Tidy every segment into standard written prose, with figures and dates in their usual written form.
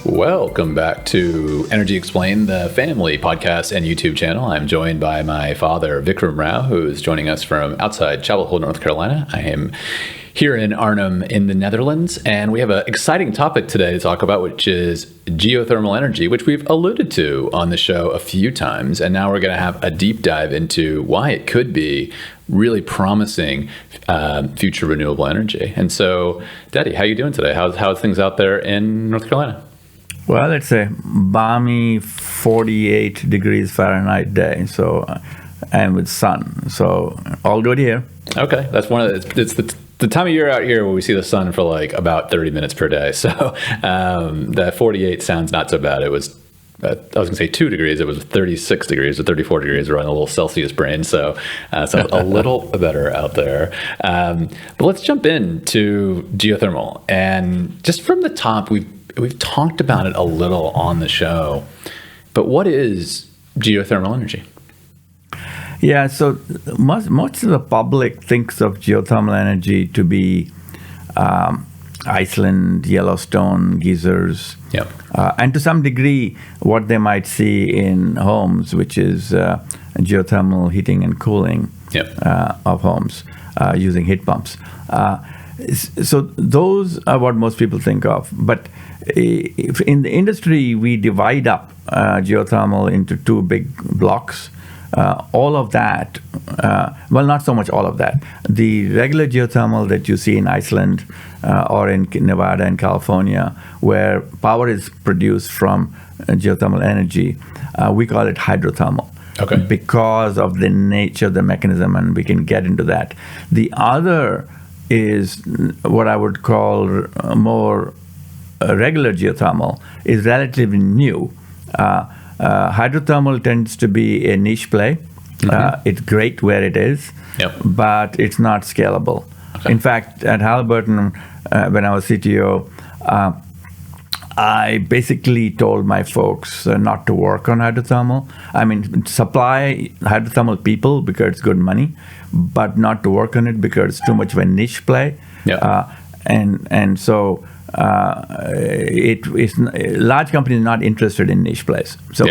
Welcome back to Energy Explained, the family podcast and YouTube channel. I'm joined by my father, Vikram Rao, who is joining us from outside Chapel Hill, North Carolina. I am here in Arnhem in the Netherlands, and we have an exciting topic today to talk about, which is geothermal energy, which we've alluded to on the show a few times. And now we're going to have a deep dive into why it could be really promising future renewable energy. And so, Daddy, how are you doing today? How's things out there in North Carolina? Well, it's a balmy 48 degrees Fahrenheit day, and with sun, so all good here. Okay, that's it's the time of year out here where we see the sun for like about 30 minutes per day. So that 48 sounds not so bad. It was, I was going to say 2 degrees. It was 36 degrees or 34 degrees around a little Celsius brain. So a little better out there. But let's jump into geothermal. And just from the top, we've talked about it a little on the show. But what is geothermal energy? Yeah, so most of the public thinks of geothermal energy to be Iceland, Yellowstone, geysers, yep. And to some degree what they might see in homes, which is geothermal heating and cooling yep. Of homes using heat pumps. So those are what most people think of. But in the industry, we divide up geothermal into 2 big blocks. All of that, well, not so much all of that. The regular geothermal that you see in Iceland or in Nevada and California, where power is produced from geothermal energy, we call it hydrothermal. Okay. Because of the nature of the mechanism, and we can get into that. The other is what I would call more regular geothermal, is relatively new. Hydrothermal tends to be a niche play. Mm-hmm. It's great where it is, yep. but it's not scalable. Okay. In fact, at Halliburton, when I was CTO, I basically told my folks not to work on hydrothermal. I mean, supply hydrothermal people because it's good money, but not to work on it because it's too much of a niche play. Yep. So large companies are not interested in niche plays. So,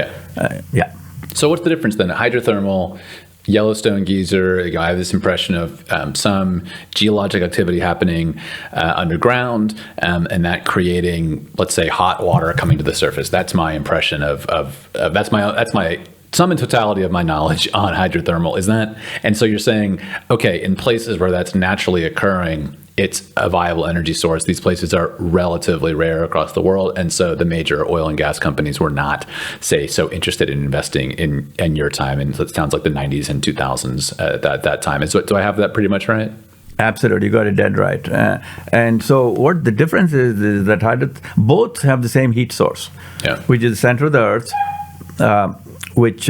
yeah. So what's the difference then? Hydrothermal, Yellowstone geyser, I have this impression of some geologic activity happening underground, and that creating, let's say, hot water coming to the surface. That's my impression of that's my sum and totality of my knowledge on hydrothermal. Is that? And so you're saying, okay, in places where that's naturally occurring, it's a viable energy source. These places are relatively rare across the world. And so the major oil and gas companies were not, say, so interested in investing in your time. And it sounds like the 90s and 2000s at that time. And so do I have that pretty much right? Absolutely, you got it dead right. And so what the difference is that both have the same heat source, which is the center of the earth, which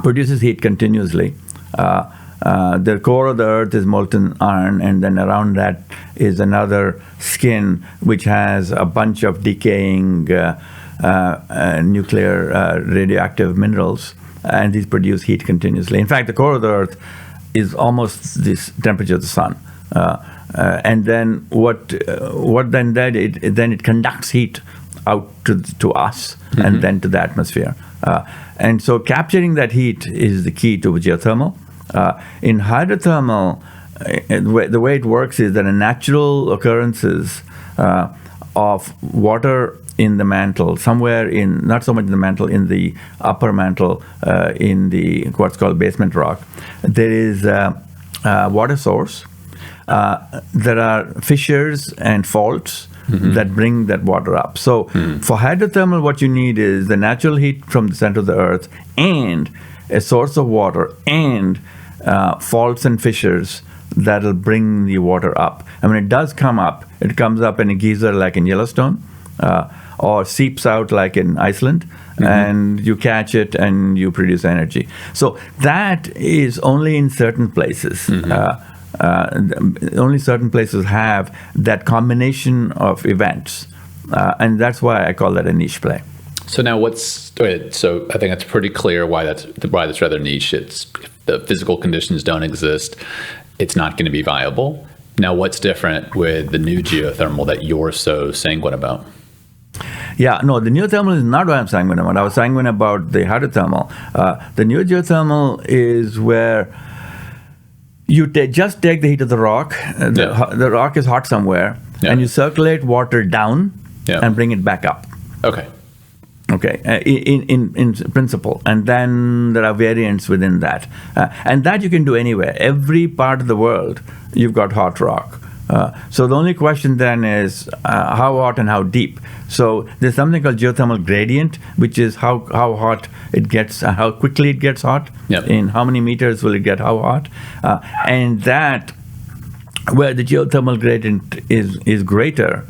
produces heat continuously. The core of the earth is molten iron, and then around that is another skin which has a bunch of decaying nuclear radioactive minerals, and these produce heat continuously. In fact, the core of the earth is almost the temperature of the sun. And then what then that it conducts heat out to us, mm-hmm. and then to the atmosphere. And so capturing that heat is the key to geothermal. In hydrothermal, the way it works is that a natural occurrences of water in the mantle, somewhere in, not so much in the mantle, in the upper mantle, in the what's called basement rock, there is a water source. There are fissures and faults, mm-hmm. that bring that water up. So for hydrothermal, what you need is the natural heat from the center of the earth and a source of water and faults and fissures that'll bring the water up. And when it does come up, it comes up in a geyser like in Yellowstone, or seeps out like in Iceland, mm-hmm. and you catch it and you produce energy. So that is only in certain places. Mm-hmm. Only certain places have that combination of events, and that's why I call that a niche play. So now so I think that's pretty clear why that's rather niche. It's if the physical conditions don't exist, it's not going to be viable. Now, what's different with the new geothermal that you're so sanguine about? Yeah, no, the neothermal is not what I'm sanguine about. I was sanguine about the hydrothermal. The new geothermal is where you just take the heat of the rock. The rock is hot somewhere, and you circulate water down and bring it back up. Okay. Okay, in principle, and then there are variants within that, and that you can do anywhere. Every part of the world, you've got hot rock. So the only question then is how hot and how deep. So there's something called geothermal gradient, which is how hot it gets, how quickly it gets hot, in how many meters will it get how hot, and that where the geothermal gradient is greater,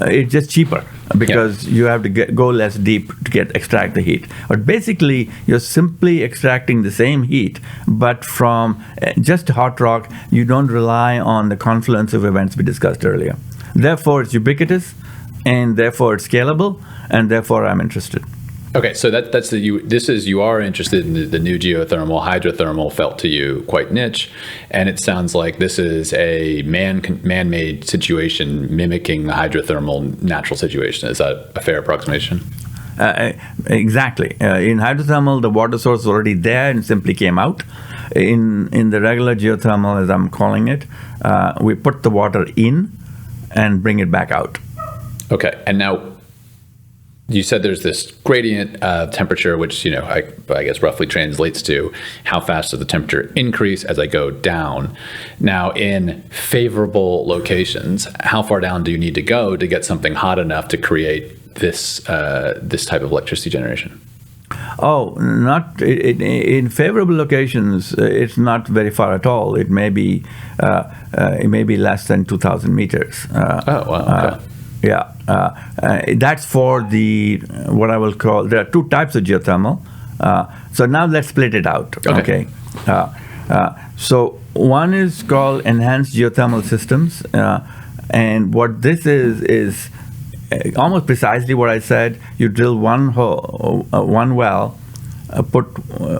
it's just cheaper because you have to go less deep to extract the heat. But basically, you're simply extracting the same heat, but from just hot rock. You don't rely on the confluence of events we discussed earlier. Therefore, it's ubiquitous, and therefore it's scalable, and therefore I'm interested. Okay, so you are interested in the new geothermal. Hydrothermal felt to you quite niche, and it sounds like this is a man-made situation mimicking the hydrothermal natural situation. Is that a fair approximation? Exactly. In hydrothermal, the water source was already there and simply came out. In the regular geothermal, as I'm calling it, we put the water in and bring it back out. Okay, and now you said there's this gradient of temperature, which I guess roughly translates to how fast does the temperature increase as I go down. Now, in favorable locations, how far down do you need to go to get something hot enough to create this type of electricity generation? Oh, not in favorable locations. It's not very far at all. It may be less than 2,000 meters. Oh, wow. Okay. That's for what I will call. There are two types of geothermal. So now let's split it out. Okay. So one is called enhanced geothermal systems, and what this is almost precisely what I said. You drill one well, put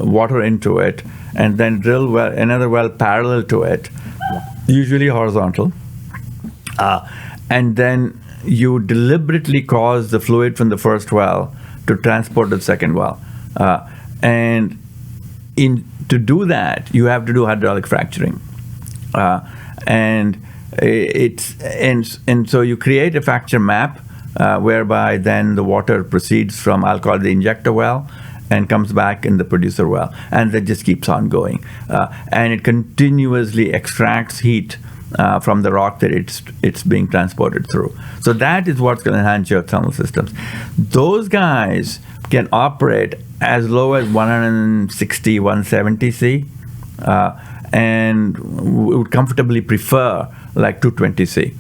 water into it, and then drill another well parallel to it, usually horizontal, and then you deliberately cause the fluid from the first well to transport to the second well, and to do that you have to do hydraulic fracturing, and so you create a fracture map whereby then the water proceeds from, I'll call it the injector well, and comes back in the producer well, and that just keeps on going, and it continuously extracts heat from the rock that it's being transported through. So that is what's going to enhance geothermal systems. Those guys can operate as low as 160, 170 C, and would comfortably prefer like 220 C.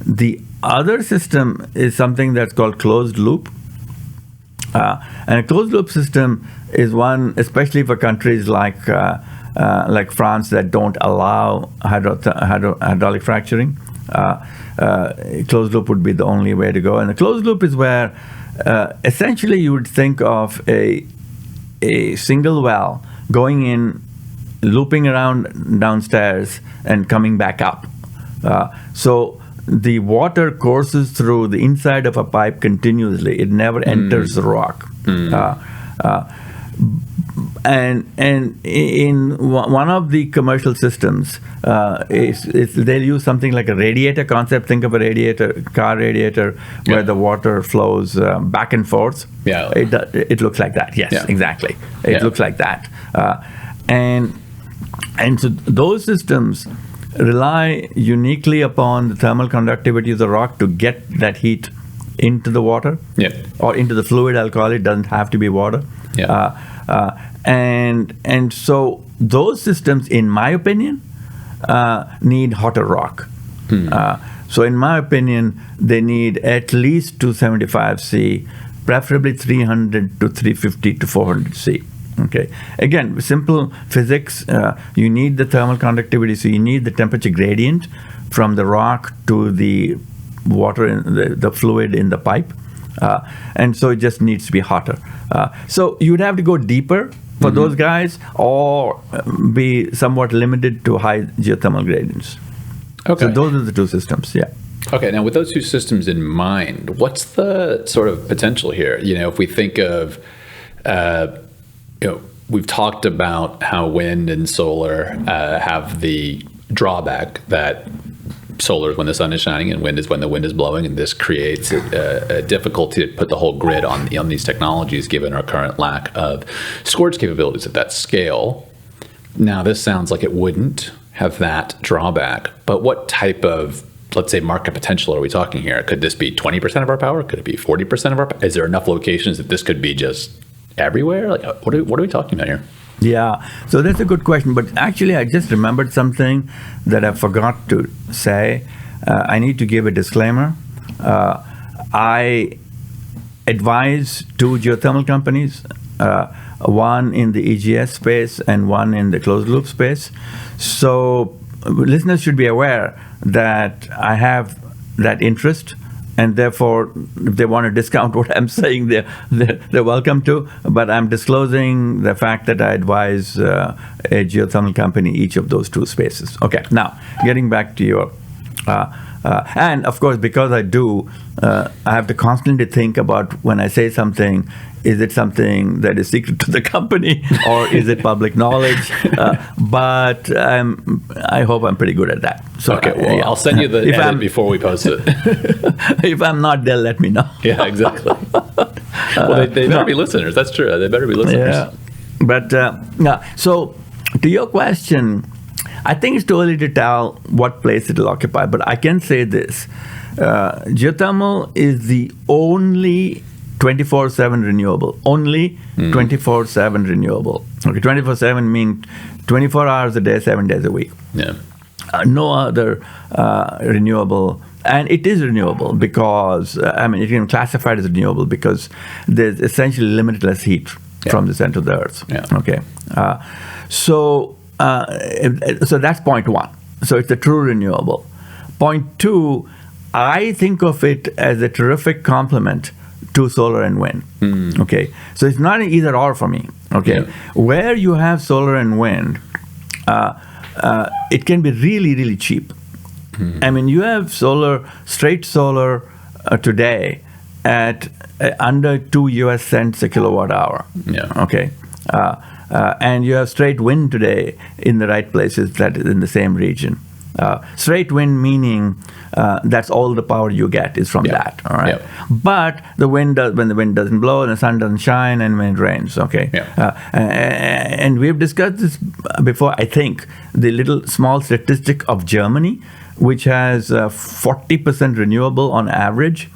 The other system is something that's called closed loop. And a closed loop system is one, especially for countries like France that don't allow hydraulic fracturing. Closed loop would be the only way to go. And the closed loop is where essentially you would think of a single well going in, looping around downstairs, and coming back up. So the water courses through the inside of a pipe continuously. It never enters the rock. And in one of the commercial systems, they'll use something like a radiator concept. Think of a car radiator, where the water flows back and forth. Yeah, it looks like that. Yes, exactly. It looks like that. And so those systems rely uniquely upon the thermal conductivity of the rock to get that heat into the water, or into the fluid. I'll call it. Doesn't have to be water. And so those systems, in my opinion, need hotter rock. So in my opinion, they need at least 275 C, preferably 300 to 350 to 400 C. Okay. Again, simple physics. You need the thermal conductivity, so you need the temperature gradient from the rock to the water in the fluid in the pipe, and so it just needs to be hotter. So you would have to go deeper for those guys, or be somewhat limited to high geothermal gradients. Okay. So those are the two systems. Okay, now with those two systems in mind, what's the sort of potential here? If we think of, we've talked about how wind and solar have the drawback that solar is when the sun is shining and wind is when the wind is blowing, and this creates a difficulty to put the whole grid on these technologies given our current lack of storage capabilities at that scale. Now, this sounds like it wouldn't have that drawback, but what type of, let's say, market potential are we talking here? Could this be 20% of our power? Could it be 40% of our power? Is there enough locations that this could be just everywhere? Like, what are we talking about here? Yeah, so that's a good question. But actually, I just remembered something that I forgot to say. I need to give a disclaimer. I advise two geothermal companies, one in the EGS space and one in the closed loop space. So listeners should be aware that I have that interest, and therefore, if they want to discount what I'm saying, they're welcome to. But I'm disclosing the fact that I advise a geothermal company each of those two spaces. Okay, now getting back to your, and of course, because I do, I have to constantly think about when I say something. Is it something that is secret to the company, or is it public knowledge? But I hope I'm pretty good at that. So, okay, well, yeah. I'll send you the edit before we post it. If I'm not, they'll let me know. Yeah, exactly. Well, they better be listeners. That's true. They better be listeners. Yeah. But, so to your question, I think it's too early to tell what place it will occupy, but I can say this. Geothermal is the only 24/7 renewable. Only 24/7 renewable. Okay, 24/7 means 24 hours a day, 7 days a week. Yeah. No other renewable, and it is renewable because it can be classified as renewable because there's essentially limitless heat from the center of the Earth. Yeah. Okay, so that's point one. So it's a true renewable. Point two, I think of it as a terrific complement to solar and wind. Okay, so it's not an either or for me. Okay, where you have solar and wind, it can be really, really cheap. I mean, you have straight solar today at under 2 US cents a kilowatt hour. Yeah. Okay, and you have straight wind today in the right places, that is in the same region. Straight wind meaning that's all the power you get is from that, all right? But when the wind doesn't blow and the sun doesn't shine and when it rains, okay? And we've discussed this before, I think, the little small statistic of Germany, which has 40% renewable on average,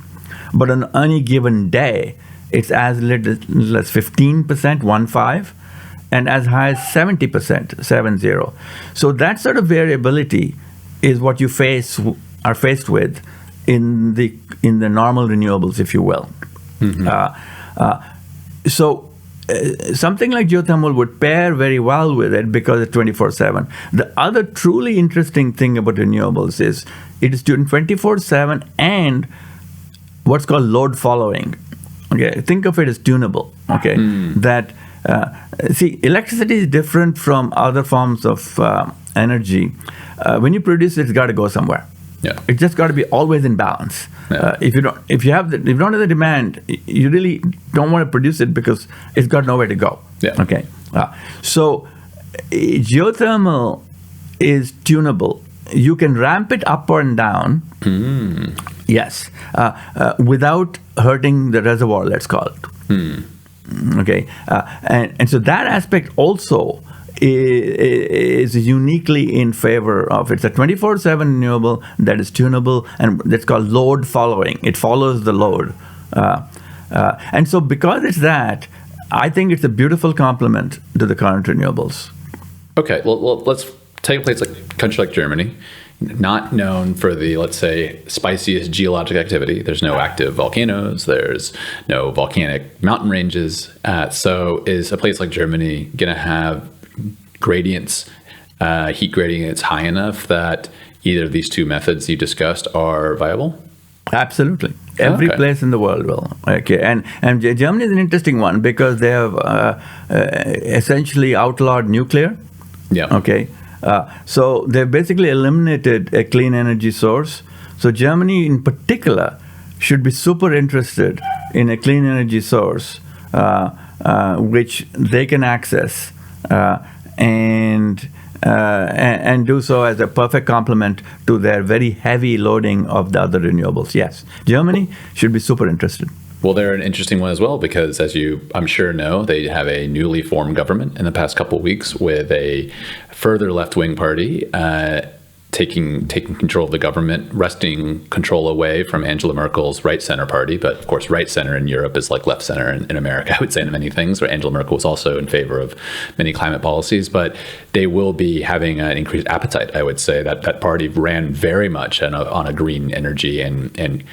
but on any given day, it's as little as 15%, 1.5, and as high as 70%, 70. So that sort of variability is what you are faced with in the normal renewables, if you will. So something like geothermal would pair very well with it because it's 24/7. The other truly interesting thing about renewables is it is doing 24/7 and what's called load following. Okay, think of it as tunable. Okay, that see, electricity is different from other forms of energy. When you produce it, it's got to go somewhere. Yeah. It's just got to be always in balance. If you don't have the demand, you really don't want to produce it because it's got nowhere to go. Yeah. Okay. So geothermal is tunable. You can ramp it up or down. Yes, without hurting the reservoir. Let's call it. Okay, and so that aspect also is uniquely in favor of it's a 24/7 renewable that is tunable, and that's called load following. It follows the load, and so because it's that, I think it's a beautiful complement to the current renewables. Okay, well let's take a place like country like Germany, not known for the, let's say, spiciest geologic activity. There's no active volcanoes. There's no volcanic mountain ranges. So is a place like Germany going to have gradients, heat gradients high enough that either of these two methods you discussed are viable? Absolutely. Every place in the world will. Okay, and Germany is an interesting one because they have essentially outlawed nuclear. Yeah. Okay. So they've basically eliminated a clean energy source So Germany in particular should be super interested in a clean energy source which they can access and do so as a perfect complement to their very heavy loading of the other renewables. Yes, Germany should be super interested. Well, they're an interesting one as well because, as you, I'm sure, know, they have a newly formed government in the past couple of weeks with a further left-wing party taking control of the government, wresting control away from Angela Merkel's right-center party. But, of course, right-center in Europe is like left-center in America, I would say, in many things, where Angela Merkel was also in favor of many climate policies. But they will be having an increased appetite, I would say. That party ran very much on a green energy and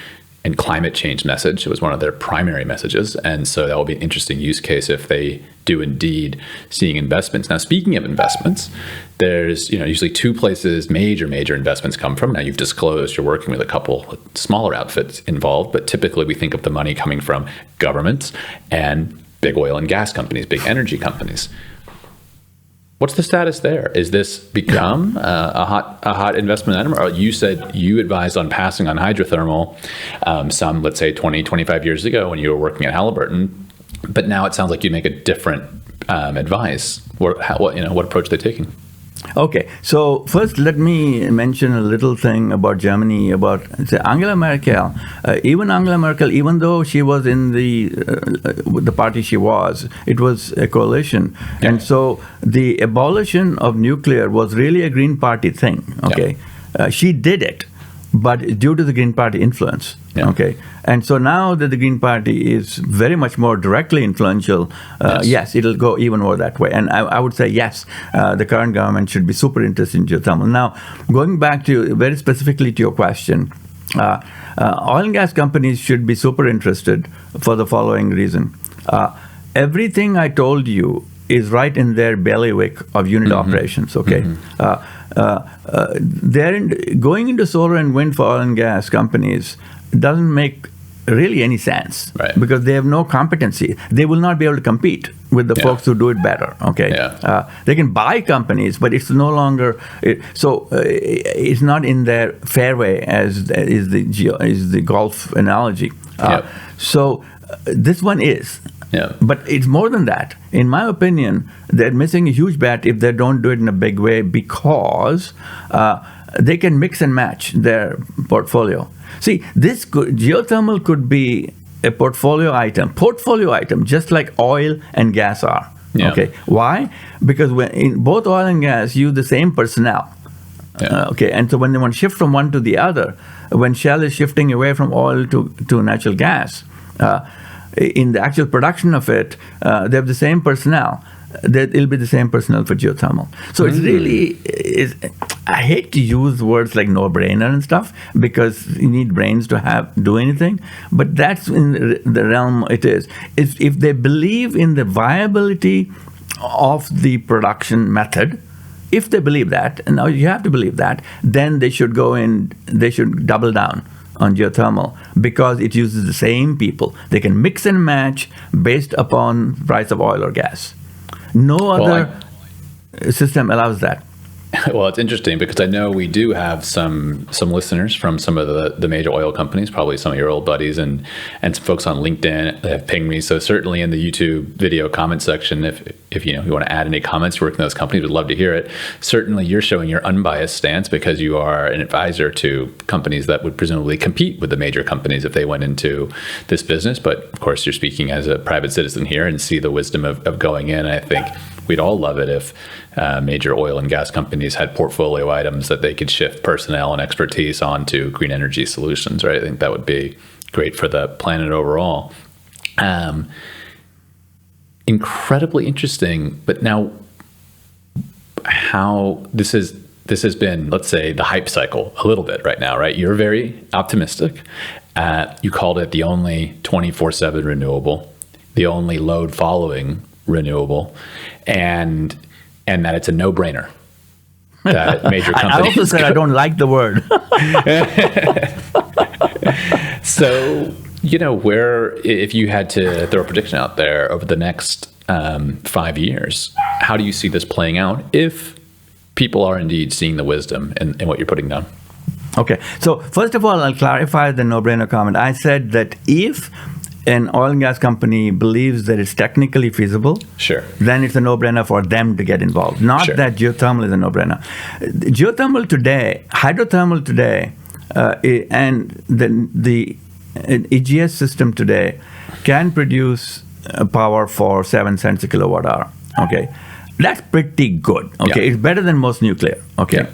climate change message. It was one of their primary messages. And so that will be an interesting use case if they do indeed seeing investments. Now, speaking of investments, there's usually two places major investments come from. Now, you've disclosed you're working with a couple smaller outfits involved, but typically we think of the money coming from governments and big oil and gas companies, big energy companies. What's the status there? Is this become a hot investment item? Or you said you advised on passing on hydrothermal some, let's say, 20, 25 years ago when you were working at Halliburton. But now it sounds like you make a different advice. What approach are they taking? Okay, so first let me mention a little thing about Germany, about Angela Merkel. Even though she was in the party she was, it was a coalition. Yeah. And so the abolition of nuclear was really a Green Party thing, okay? Yeah. She did it, but due to the Green Party influence. Yeah. Okay, and so now that the Green Party is very much more directly influential, yes, it'll go even more that way. And I would say, yes, the current government should be super interested in geothermal. Now, going back to very specifically to your question, oil and gas companies should be super interested for the following reason. Everything I told you is right in their bailiwick of unit operations, okay? Going into solar and wind for oil and gas companies doesn't make really any sense, right? Because they have no competency. They will not be able to compete with the folks who do it better, okay? Yeah. They can buy companies, but it's no longer, it's not in their fairway as is the golf analogy. So this one is. Yeah. But it's more than that. In my opinion, they're missing a huge bet if they don't do it in a big way because they can mix and match their portfolio. See, geothermal could be a portfolio item, just like oil and gas are. Yeah. Okay. Why? Because in both oil and gas use the same personnel. Yeah. Okay. And so when they want to shift from one to the other, when Shell is shifting away from oil to natural gas, in the actual production of it, they have the same personnel. It'll be the same personnel for geothermal. So it's really, I hate to use words like no-brainer and stuff because you need brains to do anything, but that's in the realm it is. If they believe in the viability of the production method, if they believe that, and now you have to believe that, then they should double down on geothermal because it uses the same people. They can mix and match based upon price of oil or gas. No other system allows that. Well, it's interesting because I know we do have some listeners from some of the major oil companies, probably some of your old buddies and some folks on LinkedIn that have pinged me. So certainly in the YouTube video comment section, if you want to add any comments, you work in those companies, would love to hear it. Certainly you're showing your unbiased stance because you are an advisor to companies that would presumably compete with the major companies if they went into this business. But of course, you're speaking as a private citizen here and see the wisdom of going in. I think we'd all love it if major oil and gas companies had portfolio items that they could shift personnel and expertise onto green energy solutions, right? I think that would be great for the planet overall. Incredibly interesting. But now, how this has been, let's say, the hype cycle a little bit right now, right? You're very optimistic. You called it the only 24/7 renewable, the only load following renewable, and that it's a no-brainer that major companies. I also said I don't like the word. So, if you had to throw a prediction out there over the next 5 years, how do you see this playing out if people are indeed seeing the wisdom in what you're putting down? Okay. So first of all, I'll clarify the no-brainer comment. I said that if an oil and gas company believes that it's technically feasible, Sure. then it's a no-brainer for them to get involved. Not Sure. that geothermal is a no-brainer. Geothermal today, hydrothermal today, and the EGS system today can produce power for 7 cents a kilowatt hour. Okay, that's pretty good. Okay, Yeah. it's better than most nuclear. Okay.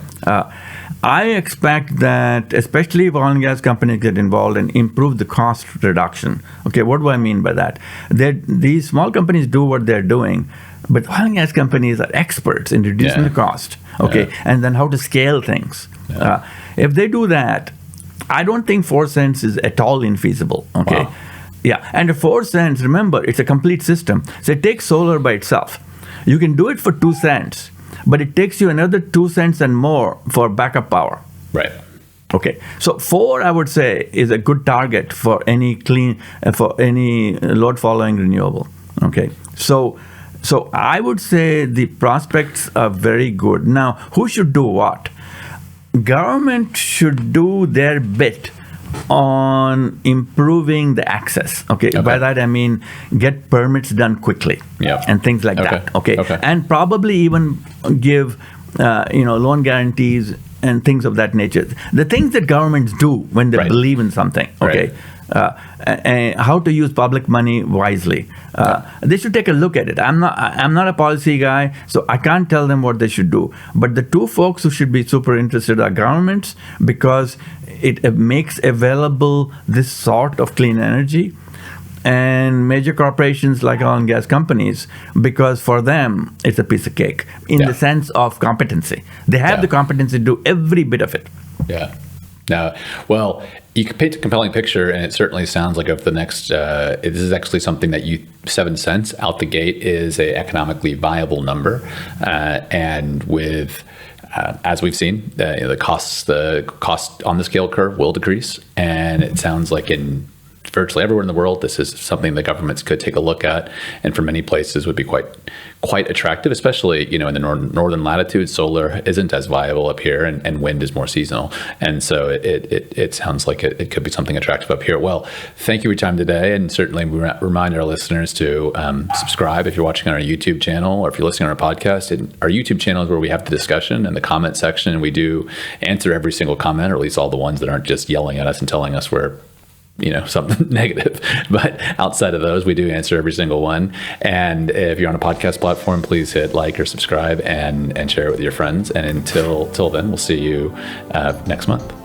I expect that, especially if oil and gas companies get involved and improve the cost reduction. Okay, what do I mean by that? These small companies do what they're doing, but oil and gas companies are experts in reducing Yeah. the cost. Okay, and then how to scale things. If they do that, I don't think 4 cents is at all infeasible. Okay, Wow. yeah, and 4 cents. Remember, it's a complete system. So take solar by itself. You can do it for 2 cents. But it takes you another 2 cents and more for backup power. Right. Okay, so 4, I would say, is a good target for any load following renewable. Okay, so I would say the prospects are very good. Now, who should do what? Government should do their bit on improving the access. Okay, by that I mean get permits done quickly, and things like that. Okay, and probably even give loan guarantees and things of that nature. The things that governments do when they believe in something. Okay. And how to use public money wisely. They should take a look at it. I'm not a policy guy, so I can't tell them what they should do. But the two folks who should be super interested are governments, because it makes available this sort of clean energy, and major corporations like oil and gas companies, because for them it's a piece of cake in the sense of competency. They have the competency to do every bit of it. Yeah. Now, well, you can paint a compelling picture, and it certainly sounds like of the next. This is actually something that 7 cents out the gate is a economically viable number, and with. As we've seen, the cost on the scale curve will decrease, and it sounds like in virtually everywhere in the world, this is something that governments could take a look at, and for many places would be quite attractive, especially in the northern latitudes. Solar isn't as viable up here, and wind is more seasonal, and so it sounds like it could be something attractive up here. Well, thank you for your time today, and certainly we remind our listeners to subscribe if you're watching on our YouTube channel, or if you're listening on our podcast. And our YouTube channel is where we have the discussion and the comment section, and we do answer every single comment, or at least all the ones that aren't just yelling at us and telling us we're something negative. But outside of those, we do answer every single one. And if you're on a podcast platform, please hit like or subscribe and share it with your friends. And until then, we'll see you next month.